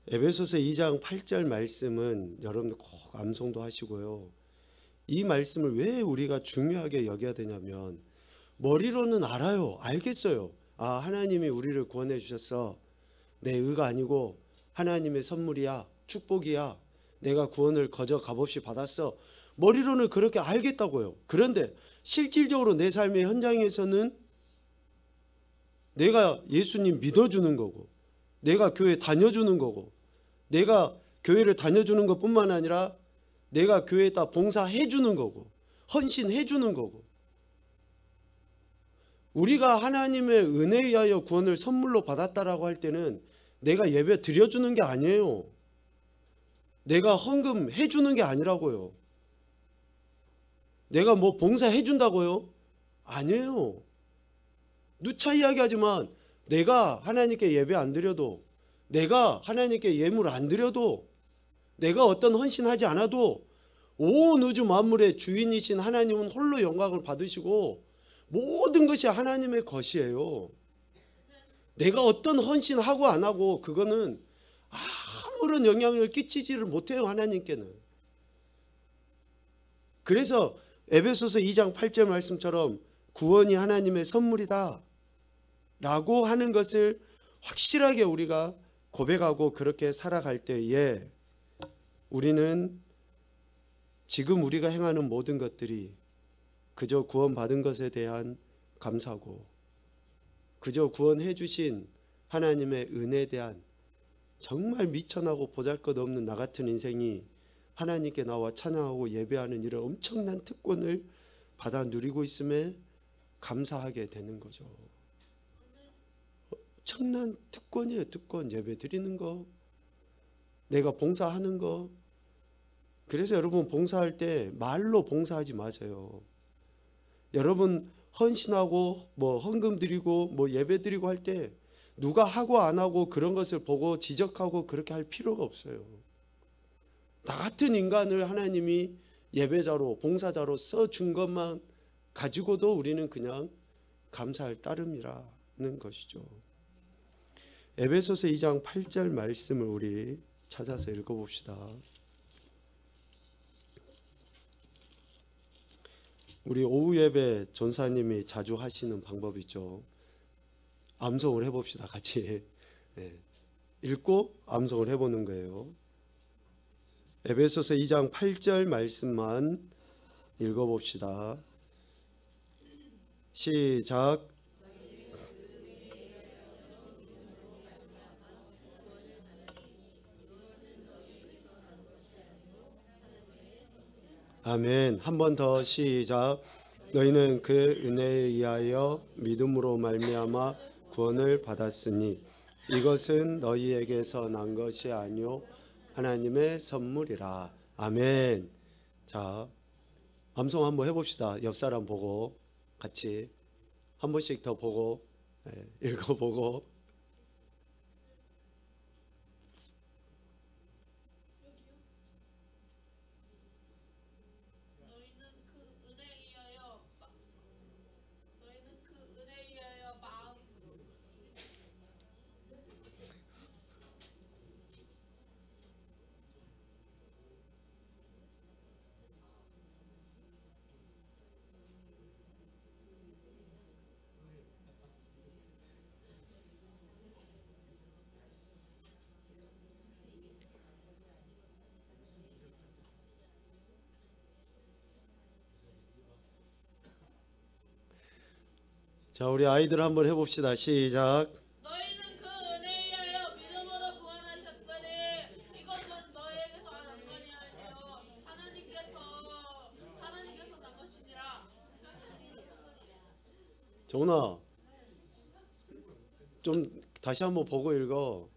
에베소서 2장 8절 말씀은 여러분 꼭 암송도 하시고요. 이 말씀을 왜 우리가 중요하게 여겨야 되냐면 머리로는 알아요. 알겠어요. 아, 하나님이 우리를 구원해 주셨어. 내 의가 아니고 하나님의 선물이야. 축복이야. 내가 구원을 거저 값없이 받았어. 머리로는 그렇게 알겠다고요. 그런데 실질적으로 내 삶의 현장에서는 내가 예수님 믿어주는 거고, 내가 교회 다녀주는 거고, 내가 교회를 다녀주는 것뿐만 아니라 내가 교회에다 봉사해 주는 거고, 헌신해 주는 거고, 우리가 하나님의 은혜에 의하여 구원을 선물로 받았다라고 할 때는 내가 예배 드려주는 게 아니에요. 내가 헌금 해주는 게 아니라고요. 내가 뭐 봉사해 준다고요? 아니에요. 누차 이야기하지만 내가 하나님께 예배 안 드려도, 내가 하나님께 예물 안 드려도, 내가 어떤 헌신하지 않아도 온 우주 만물의 주인이신 하나님은 홀로 영광을 받으시고 모든 것이 하나님의 것이에요. 내가 어떤 헌신하고 안 하고 그거는 아무런 영향을 끼치지를 못해요, 하나님께는. 그래서 에베소서 2장 8절 말씀처럼 구원이 하나님의 선물이다 라고 하는 것을 확실하게 우리가 고백하고 그렇게 살아갈 때에 우리는 지금 우리가 행하는 모든 것들이 그저 구원받은 것에 대한 감사고, 그저 구원해 주신 하나님의 은혜에 대한 정말 미천하고 보잘것없는 나 같은 인생이 하나님께 나와 찬양하고 예배하는 이런 엄청난 특권을 받아 누리고 있음에 감사하게 되는 거죠. 엄청난 특권이에요. 특권. 예배 드리는 거, 내가 봉사하는 거. 그래서 여러분 봉사할 때 말로 봉사하지 마세요. 여러분 헌신하고 뭐 헌금 드리고 뭐 예배 드리고 할 때 누가 하고 안 하고 그런 것을 보고 지적하고 그렇게 할 필요가 없어요. 나 같은 인간을 하나님이 예배자로 봉사자로 써준 것만 가지고도 우리는 그냥 감사할 따름이라는 것이죠. 에베소서 2장 8절 말씀을 우리 찾아서 읽어봅시다. 우리 오후 예배 전사님이 자주 하시는 방법이죠. 암송을 해봅시다. 같이 읽고 암송을 해보는 거예요. 에베소서 2장 8절 말씀만 읽어봅시다. 시작. 아멘. 한 번 더 시작. 너희는 그 은혜에 의하여 믿음으로 말미암아 구원을 받았으니 이것은 너희에게서 난 것이 아니요 하나님의 선물이라. 아멘. 자, 암송 한번 해봅시다. 옆 사람 보고 같이 한 번씩 더 보고 읽어보고. 자, 우리 아이들 한번 해봅시다. 시작. 너희는 그 은혜에 의하여 믿음으로 구원하셨으니 이것은 너희에게서 난 것이 아니요 하나님께서 난 것이니라. 정훈아, 좀 다시 한번 보고 읽어.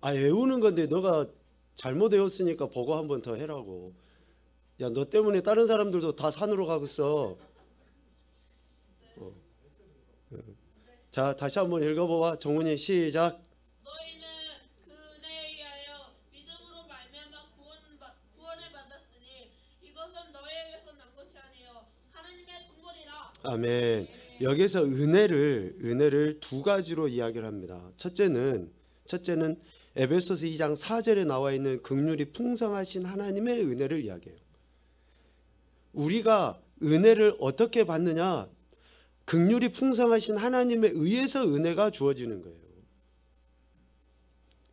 외우는 건데 너가 잘못 외웠으니까 보고 한번 더 해라고. 야, 너 때문에 다른 사람들도 다 산으로 가겠어. 자, 다시 한번 읽어봐. 정훈이 시작. 너희는 그 은혜에 의하여 믿음으로 말미암아 구원을 받았으니 이것은 너희에게서 난 것이 아니요 하나님의 선물이라. 아멘. 여기서 은혜를 두 가지로 이야기를 합니다. 첫째는 에베소서 2장 4절에 나와 있는 긍휼이 풍성하신 하나님의 은혜를 이야기해요. 우리가 은혜를 어떻게 받느냐? 긍휼이 풍성하신 하나님에 의해서 은혜가 주어지는 거예요.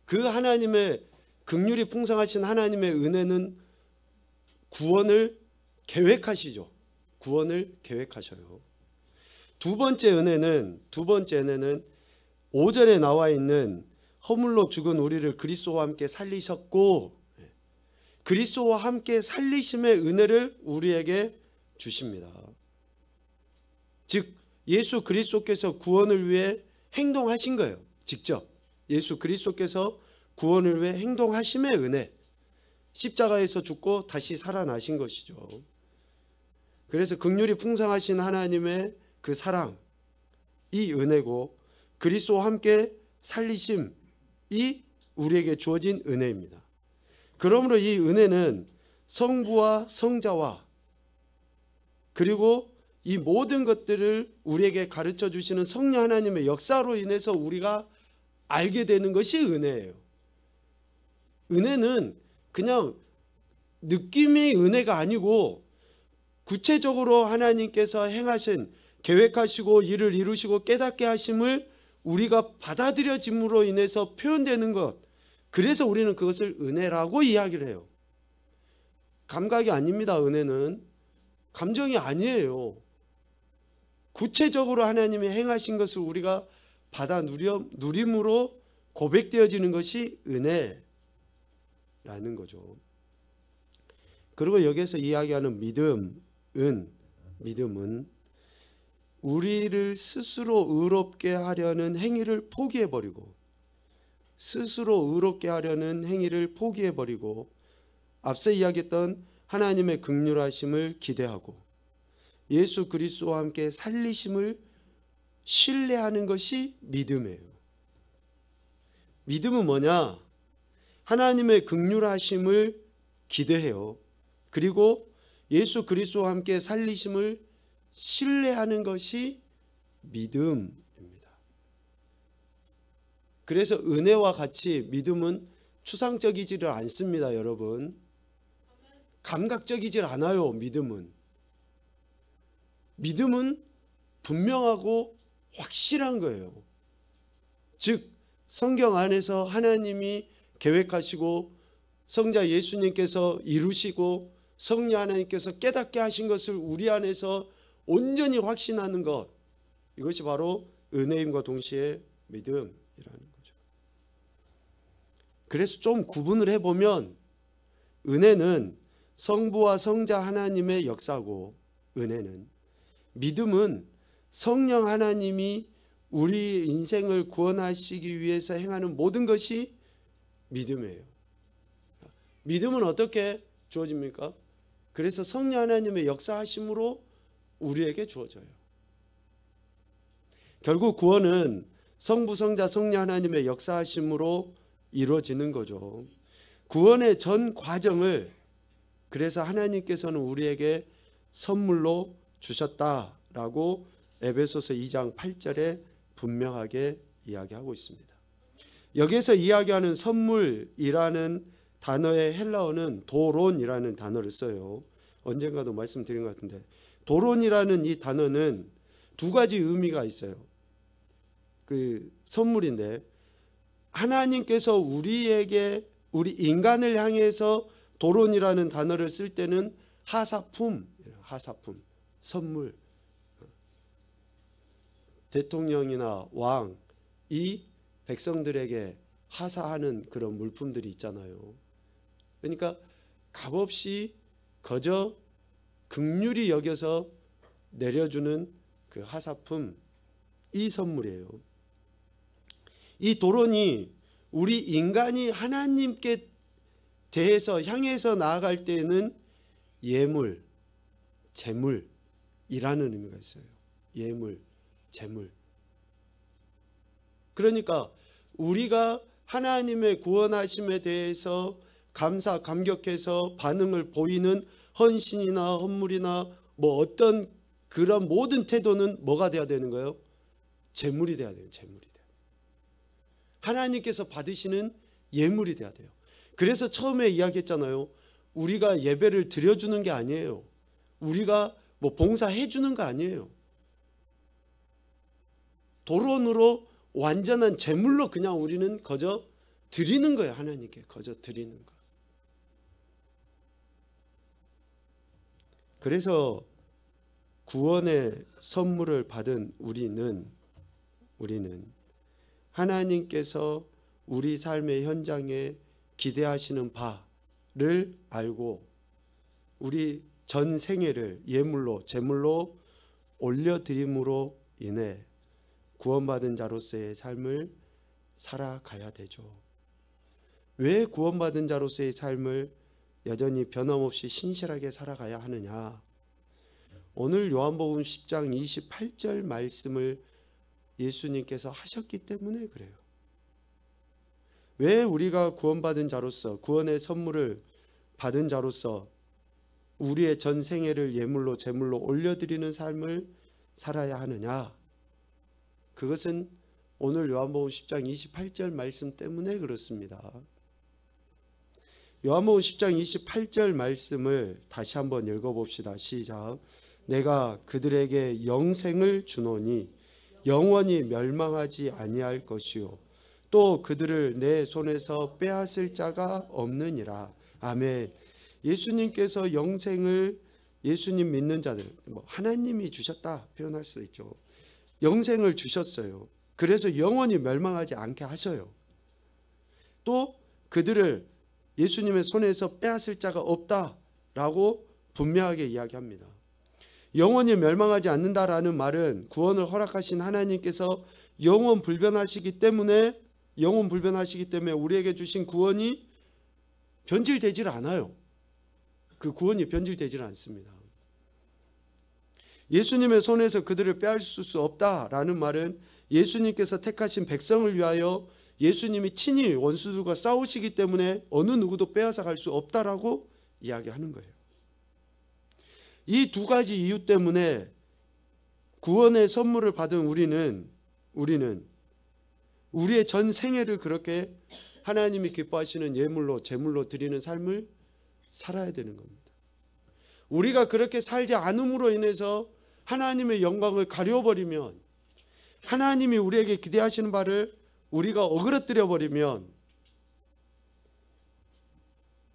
그 하나님의 긍휼이 풍성하신 하나님의 은혜는 구원을 계획하시죠. 구원을 계획하셔요. 두 번째 은혜는 5절에 나와 있는 허물로 죽은 우리를 그리스도와 함께 살리셨고, 그리스도와 함께 살리심의 은혜를 우리에게 주십니다. 즉 예수 그리스도께서 구원을 위해 행동하신 거예요. 직접 예수 그리스도께서 구원을 위해 행동하심의 은혜, 십자가에서 죽고 다시 살아나신 것이죠. 그래서 긍휼이 풍성하신 하나님의 그 사랑, 이 은혜고, 그리스도와 함께 살리심이 우리에게 주어진 은혜입니다. 그러므로 이 은혜는 성부와 성자와 그리고 이 모든 것들을 우리에게 가르쳐 주시는 성령 하나님의 역사로 인해서 우리가 알게 되는 것이 은혜예요. 은혜는 그냥 느낌의 은혜가 아니고 구체적으로 하나님께서 행하신, 계획하시고 일을 이루시고 깨닫게 하심을 우리가 받아들여짐으로 인해서 표현되는 것, 그래서 우리는 그것을 은혜라고 이야기를 해요. 감각이 아닙니다. 은혜는 감정이 아니에요. 구체적으로 하나님이 행하신 것을 우리가 받아 누림으로 고백되어지는 것이 은혜라는 거죠. 그리고 여기서 이야기하는 믿음은 우리를 스스로 의롭게 하려는 행위를 포기해버리고, 앞서 이야기했던 하나님의 긍휼하심을 기대하고 예수 그리스도와 함께 살리심을 신뢰하는 것이 믿음이에요. 믿음은 뭐냐? 하나님의 긍휼하심을 기대해요. 그리고 예수 그리스도와 함께 살리심을 신뢰하는 것이 믿음입니다. 그래서 은혜와 같이 믿음은 추상적이지를 않습니다, 여러분. 감각적이질 않아요. 믿음은 분명하고 확실한 거예요. 즉 성경 안에서 하나님이 계획하시고 성자 예수님께서 이루시고 성령 하나님께서 깨닫게 하신 것을 우리 안에서 온전히 확신하는 것, 이것이 바로 은혜임과 동시에 믿음이라는 거죠. 그래서 좀 구분을 해보면 은혜는 성부와 성자 하나님의 역사고, 믿음은 성령 하나님이 우리 인생을 구원하시기 위해서 행하는 모든 것이 믿음이에요. 믿음은 어떻게 주어집니까? 그래서 성령 하나님의 역사하심으로 우리에게 주어져요. 결국 구원은 성부, 성자, 성령 하나님의 역사하심으로 이루어지는 거죠. 구원의 전 과정을 그래서 하나님께서는 우리에게 선물로 주셨다라고 에베소서 2장 8절에 분명하게 이야기하고 있습니다. 여기서 이야기하는 선물이라는 단어의 헬라어는 도론이라는 단어를 써요. 언젠가도 말씀드린 것 같은데, 도론이라는 이 단어는 두 가지 의미가 있어요. 그 선물인데, 하나님께서 우리 인간을 향해서 도론이라는 단어를 쓸 때는 하사품, 선물. 대통령이나 왕, 이 백성들에게 하사하는 그런 물품들이 있잖아요. 그러니까 값없이 거저 긍휼히 여겨서 내려주는 그 하사품, 이 선물이에요. 이 도론이 우리 인간이 하나님께 대해서 향해서 나아갈 때에는 예물, 재물이라는 의미가 있어요. 예물, 재물. 그러니까 우리가 하나님의 구원하심에 대해서 감격해서 반응을 보이는 헌신이나 헌물이나 뭐 어떤 그런 모든 태도는 뭐가 돼야 되는 거예요? 제물이 돼야 돼요. 제물이 돼요. 하나님께서 받으시는 예물이 돼야 돼요. 그래서 처음에 이야기했잖아요. 우리가 예배를 드려주는 게 아니에요. 우리가 뭐 봉사해 주는 거 아니에요. 도론으로 완전한 제물로 그냥 우리는 거저 드리는 거예요. 하나님께 거저 드리는 거. 그래서 구원의 선물을 받은 우리는 하나님께서 우리 삶의 현장에 기대하시는 바를 알고 우리 전 생애를 예물로 제물로 올려드림으로 인해 구원받은 자로서의 삶을 살아가야 되죠. 왜 구원받은 자로서의 삶을 여전히 변함없이 신실하게 살아가야 하느냐? 오늘 요한복음 10장 28절 말씀을 예수님께서 하셨기 때문에 그래요. 왜 우리가 구원받은 자로서 구원의 선물을 받은 자로서 우리의 전 생애를 예물로 제물로 올려드리는 삶을 살아야 하느냐? 그것은 오늘 요한복음 10장 28절 말씀 때문에 그렇습니다. 요한복음 10장 28절 말씀을 다시 한번 읽어봅시다. 시작. 내가 그들에게 영생을 주노니 영원히 멸망하지 아니할 것이요 또 그들을 내 손에서 빼앗을 자가 없느니라. 아멘. 예수님께서 영생을 예수님 믿는 자들, 하나님이 주셨다 표현할 수도 있죠. 영생을 주셨어요. 그래서 영원히 멸망하지 않게 하셔요. 또 그들을 예수님의 손에서 빼앗을 자가 없다라고 분명하게 이야기합니다. 영원히 멸망하지 않는다라는 말은 구원을 허락하신 하나님께서 영원 불변하시기 때문에 우리에게 주신 구원이 변질되질 않아요. 그 구원이 변질되질 않습니다. 예수님의 손에서 그들을 빼앗을 수 없다라는 말은 예수님께서 택하신 백성을 위하여 예수님이 친히 원수들과 싸우시기 때문에 어느 누구도 빼앗아 갈 수 없다라고 이야기하는 거예요. 이 두 가지 이유 때문에 구원의 선물을 받은 우리는 우리의 전 생애를 그렇게 하나님이 기뻐하시는 예물로 제물로 드리는 삶을 살아야 되는 겁니다. 우리가 그렇게 살지 않음으로 인해서 하나님의 영광을 가려버리면, 하나님이 우리에게 기대하시는 바를 우리가 어그러뜨려 버리면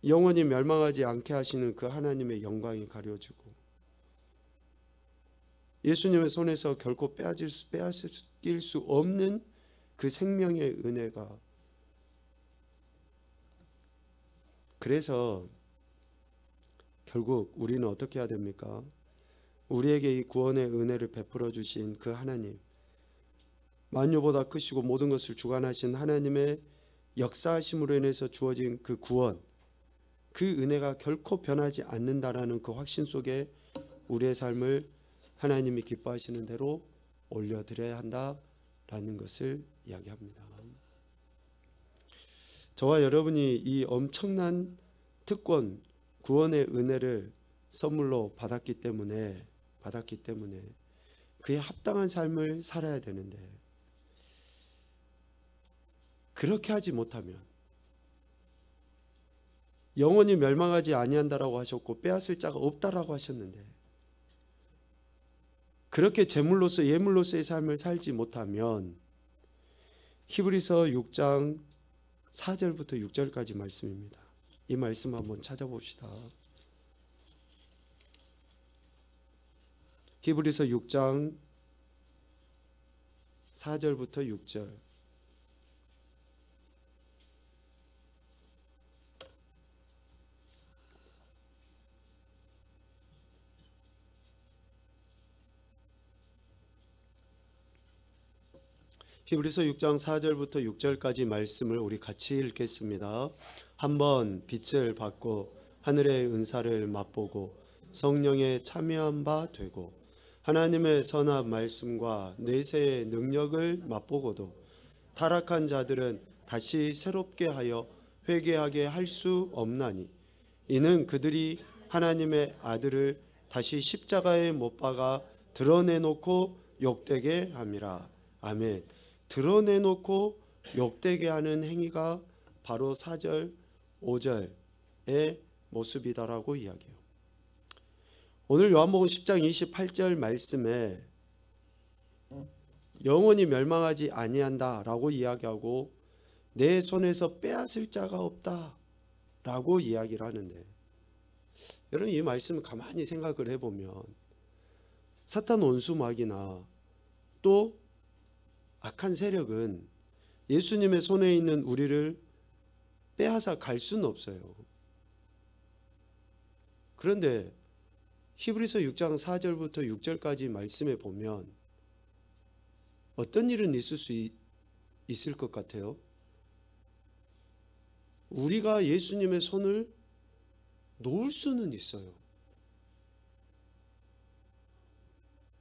영원히 멸망하지 않게 하시는 그 하나님의 영광이 가려지고 예수님의 손에서 결코 빼앗길 수 없는 그 생명의 은혜가, 그래서 결국 우리는 어떻게 해야 됩니까? 우리에게 이 구원의 은혜를 베풀어 주신 그 하나님, 만유보다 크시고 모든 것을 주관하신 하나님의 역사하심으로 인해서 주어진 그 구원, 그 은혜가 결코 변하지 않는다라는 그 확신 속에 우리의 삶을 하나님이 기뻐하시는 대로 올려드려야 한다라는 것을 이야기합니다. 저와 여러분이 이 엄청난 특권, 구원의 은혜를 선물로 받았기 때문에 그에 합당한 삶을 살아야 되는데, 그렇게 하지 못하면 영원히 멸망하지 아니한다라고 하셨고 빼앗을 자가 없다라고 하셨는데, 그렇게 제물로서 예물로서의 삶을 살지 못하면 히브리서 6장 4절부터 6절까지 말씀입니다. 이 말씀 한번 찾아봅시다. 히브리서 6장 4절부터 6절. 히브리서 6장 4절부터 6절까지 말씀을 우리 같이 읽겠습니다. 한번 빛을 받고 하늘의 은사를 맛보고 성령에 참여한 바 되고 하나님의 선한 말씀과 내세의 능력을 맛보고도 타락한 자들은 다시 새롭게 하여 회개하게 할 수 없나니, 이는 그들이 하나님의 아들을 다시 십자가에 못 박아 드러내놓고 욕되게 함이라. 아멘. 드러내놓고 욕되게 하는 행위가 바로 4절 5절의 모습이다라고 이야기해요. 오늘 요한복음 10장 28절 말씀에 영원히 멸망하지 아니한다라고 이야기하고 내 손에서 빼앗을 자가 없다라고 이야기를 하는데, 여러분 이 말씀을 가만히 생각을 해보면 사탄 원수마귀나 또 악한 세력은 예수님의 손에 있는 우리를 빼앗아 갈 수는 없어요. 그런데 히브리서 6장 4절부터 6절까지 말씀에 보면 어떤 일은 있을 수 있을 것 같아요? 우리가 예수님의 손을 놓을 수는 있어요.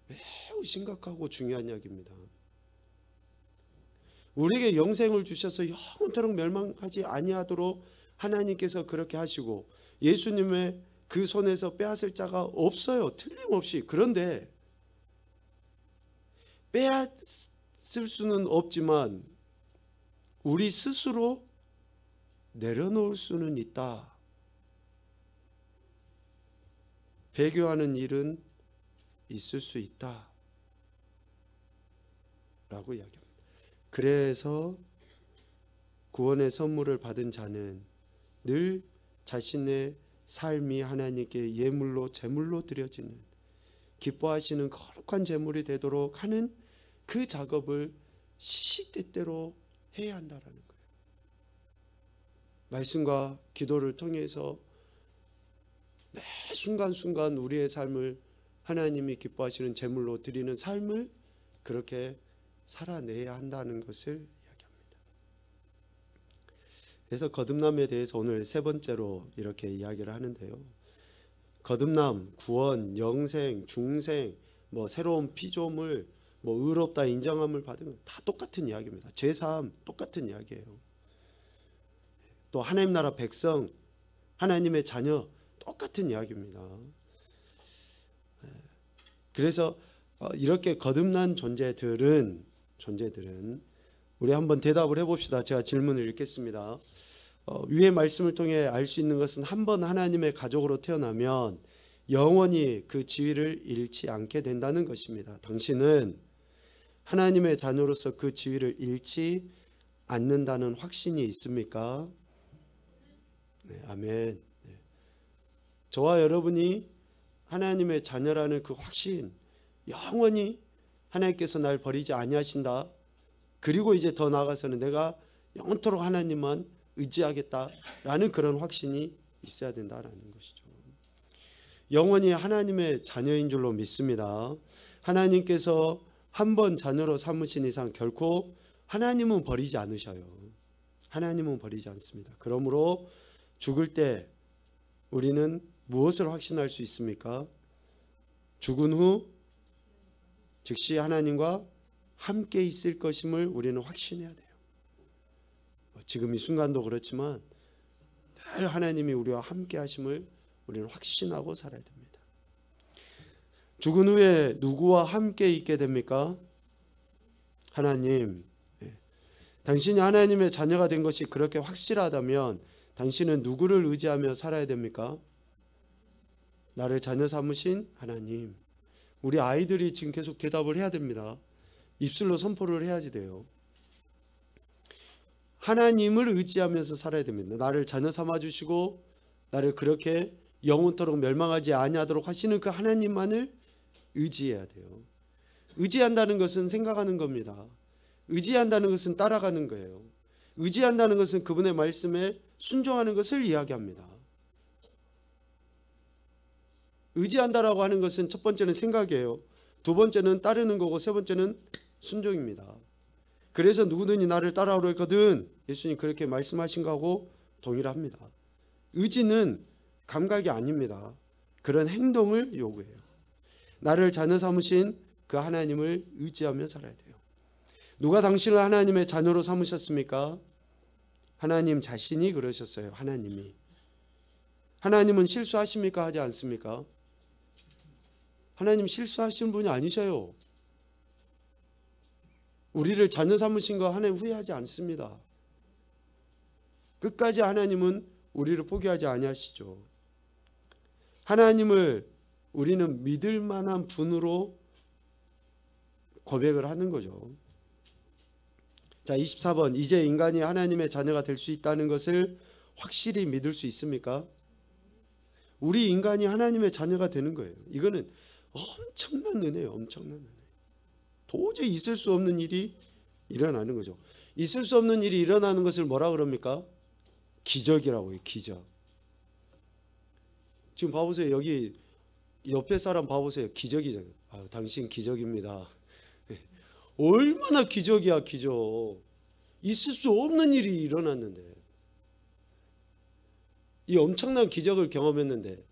매우 심각하고 중요한 이야기입니다. 우리에게 영생을 주셔서 영원토록 멸망하지 아니하도록 하나님께서 그렇게 하시고 예수님의 그 손에서 빼앗을 자가 없어요. 틀림없이. 그런데 빼앗을 수는 없지만 우리 스스로 내려놓을 수는 있다. 배교하는 일은 있을 수 있다 라고 이야기합니다. 그래서 구원의 선물을 받은 자는 늘 자신의 삶이 하나님께 예물로 제물로 드려지는 기뻐하시는 거룩한 제물이 되도록 하는 그 작업을 시시때때로 해야 한다라는 거예요. 말씀과 기도를 통해서 매 순간순간 우리의 삶을 하나님이 기뻐하시는 제물로 드리는 삶을 그렇게 살아내야 한다는 것을 이야기합니다. 그래서 거듭남에 대해서 오늘 세 번째로 이렇게 이야기를 하는데요. 거듭남, 구원, 영생, 중생, 새로운 피조물, 의롭다 인정함을 받은 것 다 똑같은 이야기입니다. 죄사함 똑같은 이야기예요. 또 하나님 나라 백성, 하나님의 자녀 똑같은 이야기입니다. 그래서 이렇게 거듭난 존재들은 우리 한번 대답을 해봅시다. 제가 질문을 읽겠습니다. 위의 말씀을 통해 알 수 있는 것은 한 번 하나님의 가족으로 태어나면 영원히 그 지위를 잃지 않게 된다는 것입니다. 당신은 하나님의 자녀로서 그 지위를 잃지 않는다는 확신이 있습니까? 네, 아멘. 네. 저와 여러분이 하나님의 자녀라는 그 확신, 영원히 하나님께서 날 버리지 아니하신다. 그리고 이제 더 나아가서는 내가 영원토록 하나님만 의지하겠다라는 그런 확신이 있어야 된다라는 것이죠. 영원히 하나님의 자녀인 줄로 믿습니다. 하나님께서 한 번 자녀로 삼으신 이상 결코 하나님은 버리지 않으셔요. 하나님은 버리지 않습니다. 그러므로 죽을 때 우리는 무엇을 확신할 수 있습니까? 죽은 후 즉시 하나님과 함께 있을 것임을 우리는 확신해야 돼요. 지금 이 순간도 그렇지만 늘 하나님이 우리와 함께 하심을 우리는 확신하고 살아야 됩니다. 죽은 후에 누구와 함께 있게 됩니까? 하나님. 당신이 하나님의 자녀가 된 것이 그렇게 확실하다면 당신은 누구를 의지하며 살아야 됩니까? 나를 자녀 삼으신 하나님. 우리 아이들이 지금 계속 대답을 해야 됩니다. 입술로 선포를 해야지 돼요. 하나님을 의지하면서 살아야 됩니다. 나를 자녀 삼아주시고 나를 그렇게 영원토록 멸망하지 아니하도록 하시는 그 하나님만을 의지해야 돼요. 의지한다는 것은 생각하는 겁니다. 의지한다는 것은 따라가는 거예요. 의지한다는 것은 그분의 말씀에 순종하는 것을 이야기합니다. 의지한다라고 하는 것은 첫 번째는 생각이에요. 두 번째는 따르는 거고 세 번째는 순종입니다. 그래서 누구든지 나를 따라오라 했거든 예수님 그렇게 말씀하신 거하고 동일합니다. 의지는 감각이 아닙니다. 그런 행동을 요구해요. 나를 자녀 삼으신 그 하나님을 의지하며 살아야 돼요. 누가 당신을 하나님의 자녀로 삼으셨습니까? 하나님 자신이 그러셨어요. 하나님이. 하나님은 실수하십니까? 하지 않습니까? 하나님 실수하시는 분이 아니셔요. 우리를 자녀 삼으신 거 하나님 후회하지 않습니다. 끝까지 하나님은 우리를 포기하지 아니하시죠. 하나님을 우리는 믿을 만한 분으로 고백을 하는 거죠. 자, 24번. 이제 인간이 하나님의 자녀가 될 수 있다는 것을 확실히 믿을 수 있습니까? 우리 인간이 하나님의 자녀가 되는 거예요. 이거는 엄청난 은혜예요. 엄청난 은혜. 도저히 있을 수 없는 일이 일어나는 거죠. 있을 수 없는 일이 일어나는 것을 뭐라 그럽니까? 기적이라고 해요. 기적. 지금 봐보세요. 여기 옆에 사람 봐보세요. 기적이잖아요. 당신 기적입니다. 얼마나 기적이야, 기적. 있을 수 없는 일이 일어났는데, 이 엄청난 기적을 경험했는데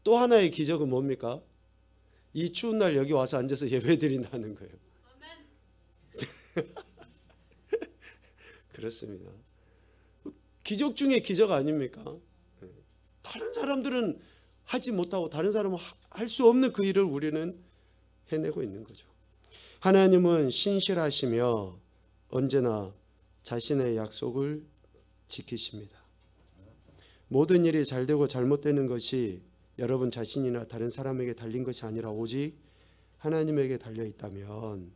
또 하나의 기적은 뭡니까? 이 추운 날 여기 와서 앉아서 예배드린다는 거예요. 그렇습니다. 기적 중에 기적 아닙니까? 다른 사람들은 하지 못하고 다른 사람은 할 수 없는 그 일을 우리는 해내고 있는 거죠. 하나님은 신실하시며 언제나 자신의 약속을 지키십니다. 모든 일이 잘 되고 잘못되는 것이 여러분 자신이나 다른 사람에게 달린 것이 아니라 오직 하나님에게 달려 있다면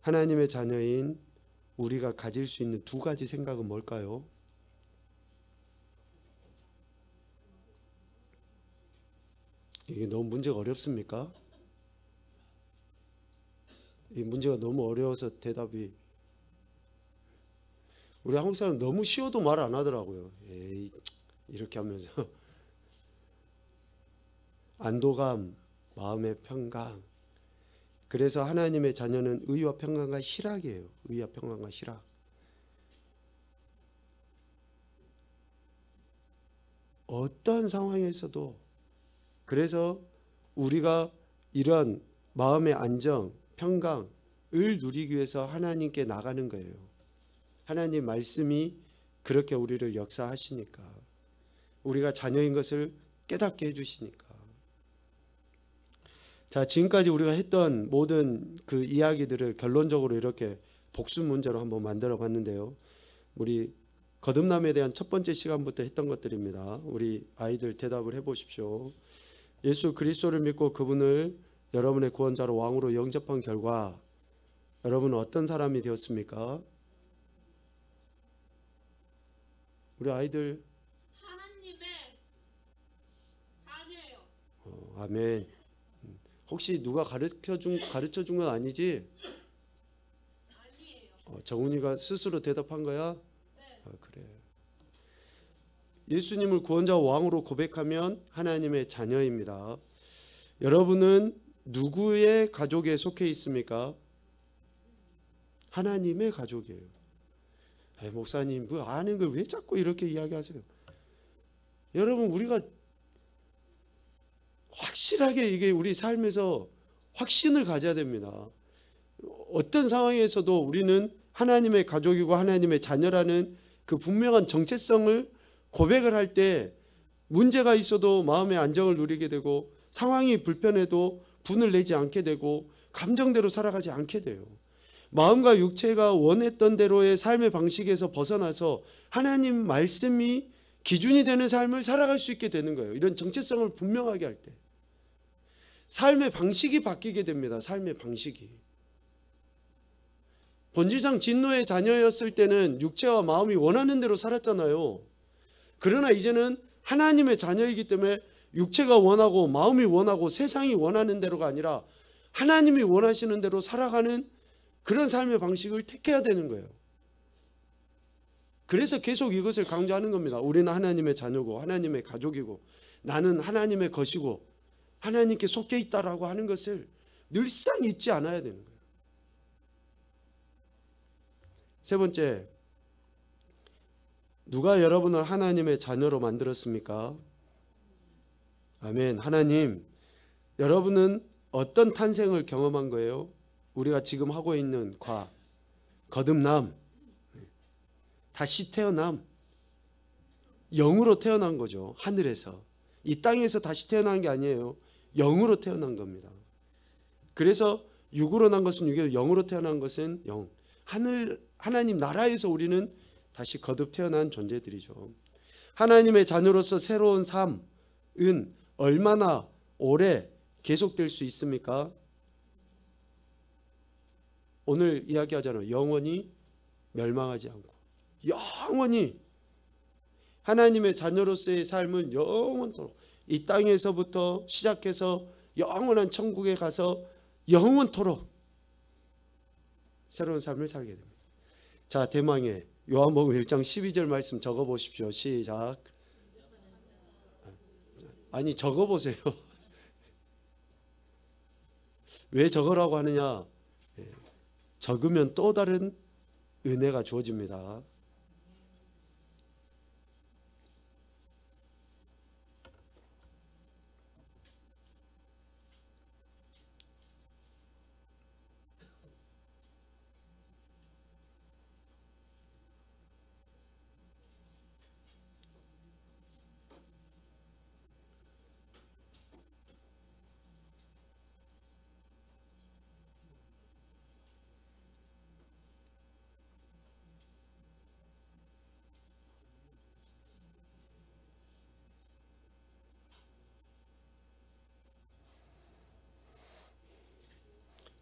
하나님의 자녀인 우리가 가질 수 있는 두 가지 생각은 뭘까요? 이게 너무 문제가 어렵습니까? 이 문제가 너무 어려워서 대답이, 우리 한국 사람 너무 쉬워도 말 안 하더라고요. 에이, 이렇게 하면서 안도감, 마음의 평강. 그래서 하나님의 자녀는 의와 평강과 희락이에요. 의와 평강과 희락. 어떤 상황에서도, 그래서 우리가 이런 마음의 안정, 평강을 누리기 위해서 하나님께 나가는 거예요. 하나님 말씀이 그렇게 우리를 역사하시니까, 우리가 자녀인 것을 깨닫게 해주시니까. 자, 지금까지 우리가 했던 모든 그 이야기들을 결론적으로 이렇게 복수 문제로 한번 만들어 봤는데요. 우리 거듭남에 대한 첫 번째 시간부터 했던 것들입니다. 우리 아이들 대답을 해 보십시오. 예수 그리스도를 믿고 그분을 여러분의 구원자로 왕으로 영접한 결과 여러분은 어떤 사람이 되었습니까? 우리 아이들 하나님의 자녀예요. 아멘. 혹시 누가 가르쳐 준 건 아니지? 아니에요. 정훈이가 스스로 대답한 거야? 네. 그래. 예수님을 구원자 왕으로 고백하면 하나님의 자녀입니다. 여러분은 누구의 가족에 속해 있습니까? 하나님의 가족이에요. 목사님, 그 아는 걸 왜 자꾸 이렇게 이야기하세요? 여러분, 우리가 확실하게 이게 우리 삶에서 확신을 가져야 됩니다. 어떤 상황에서도 우리는 하나님의 가족이고 하나님의 자녀라는 그 분명한 정체성을 고백을 할 때 문제가 있어도 마음의 안정을 누리게 되고, 상황이 불편해도 분을 내지 않게 되고, 감정대로 살아가지 않게 돼요. 마음과 육체가 원했던 대로의 삶의 방식에서 벗어나서 하나님 말씀이 기준이 되는 삶을 살아갈 수 있게 되는 거예요. 이런 정체성을 분명하게 할 때 삶의 방식이 바뀌게 됩니다. 삶의 방식이. 본질상 진노의 자녀였을 때는 육체와 마음이 원하는 대로 살았잖아요. 그러나 이제는 하나님의 자녀이기 때문에 육체가 원하고 마음이 원하고 세상이 원하는 대로가 아니라 하나님이 원하시는 대로 살아가는 그런 삶의 방식을 택해야 되는 거예요. 그래서 계속 이것을 강조하는 겁니다. 우리는 하나님의 자녀고 하나님의 가족이고 나는 하나님의 것이고 하나님께 속해 있다라고 하는 것을 늘상 잊지 않아야 되는 거예요. 세 번째, 누가 여러분을 하나님의 자녀로 만들었습니까? 아멘. 하나님, 여러분은 어떤 탄생을 경험한 거예요? 우리가 지금 하고 있는 거듭남, 다시 태어남, 영으로 태어난 거죠. 하늘에서. 이 땅에서 다시 태어난 게 아니에요. 영으로 태어난 겁니다. 그래서 육으로 난 것은 육이요 영으로 태어난 것은 영. 하나님 나라에서 우리는 다시 거듭 태어난 존재들이죠. 하나님의 자녀로서 새로운 삶은 얼마나 오래 계속될 수 있습니까? 오늘 이야기하잖아요. 영원히 멸망하지 않고 영원히 하나님의 자녀로서의 삶은 영원토록 이 땅에서부터 시작해서 영원한 천국에 가서 영원토록 새로운 삶을 살게 됩니다. 자, 대망의 요한복음 1장 12절 말씀 적어보십시오. 시작. 아니 적어보세요. 왜 적으라고 하느냐? 적으면 또 다른 은혜가 주어집니다.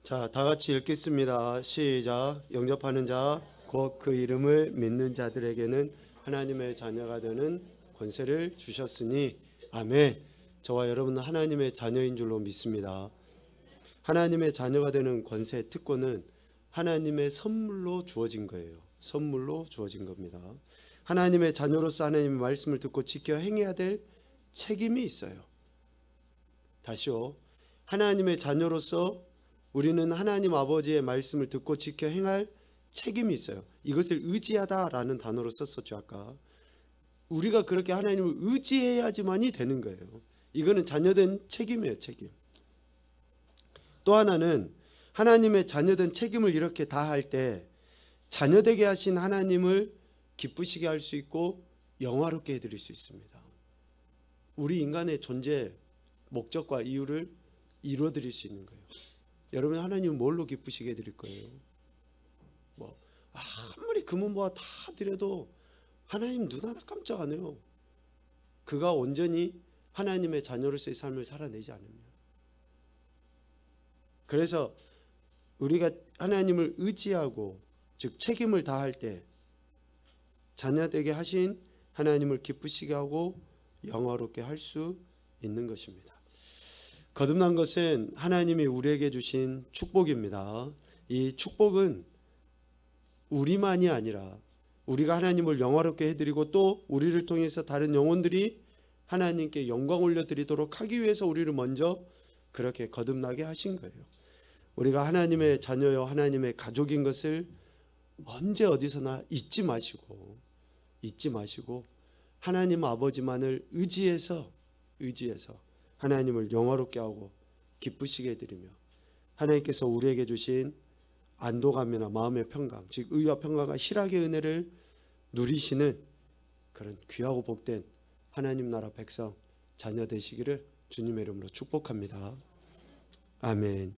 자, 다 같이 읽겠습니다. 시작. 영접하는 자, 곧 그 이름을 믿는 자들에게는 하나님의 자녀가 되는 권세를 주셨으니 아멘. 저와 여러분은 하나님의 자녀인 줄로 믿습니다. 하나님의 자녀가 되는 권세, 특권은 하나님의 선물로 주어진 거예요. 선물로 주어진 겁니다. 하나님의 자녀로서 하나님의 말씀을 듣고 지켜 행해야 될 책임이 있어요. 다시요. 하나님의 자녀로서 우리는 하나님 아버지의 말씀을 듣고 지켜 행할 책임이 있어요. 이것을 의지하다라는 단어로 썼었죠. 아까 우리가 그렇게 하나님을 의지해야지만이 되는 거예요. 이거는 자녀된 책임이에요. 책임. 또 하나는 하나님의 자녀된 책임을 이렇게 다할 때 자녀되게 하신 하나님을 기쁘시게 할 수 있고 영화롭게 해드릴 수 있습니다. 우리 인간의 존재 목적과 이유를 이루어드릴 수 있는 거예요. 여러분, 하나님은 뭘로 기쁘시게 해드릴 거예요? 아무리 금은보화 다 드려도 하나님 눈 하나 깜짝 안 해요. 그가 온전히 하나님의 자녀로서의 삶을 살아내지 않으면. 그래서 우리가 하나님을 의지하고 즉 책임을 다할 때 자녀되게 하신 하나님을 기쁘시게 하고 영화롭게 할 수 있는 것입니다. 거듭난 것은 하나님이 우리에게 주신 축복입니다. 이 축복은 우리만이 아니라 우리가 하나님을 영화롭게 해드리고 또 우리를 통해서 다른 영혼들이 하나님께 영광 올려드리도록 하기 위해서 우리를 먼저 그렇게 거듭나게 하신 거예요. 우리가 하나님의 자녀요 하나님의 가족인 것을 언제 어디서나 잊지 마시고 하나님 아버지만을 의지해서 하나님을 영화롭게 하고 기쁘시게 해드리며 하나님께서 우리에게 주신 안도감이나 마음의 평강, 즉 의와 평강과 희락의 은혜를 누리시는 그런 귀하고 복된 하나님 나라 백성 자녀 되시기를 주님의 이름으로 축복합니다. 아멘.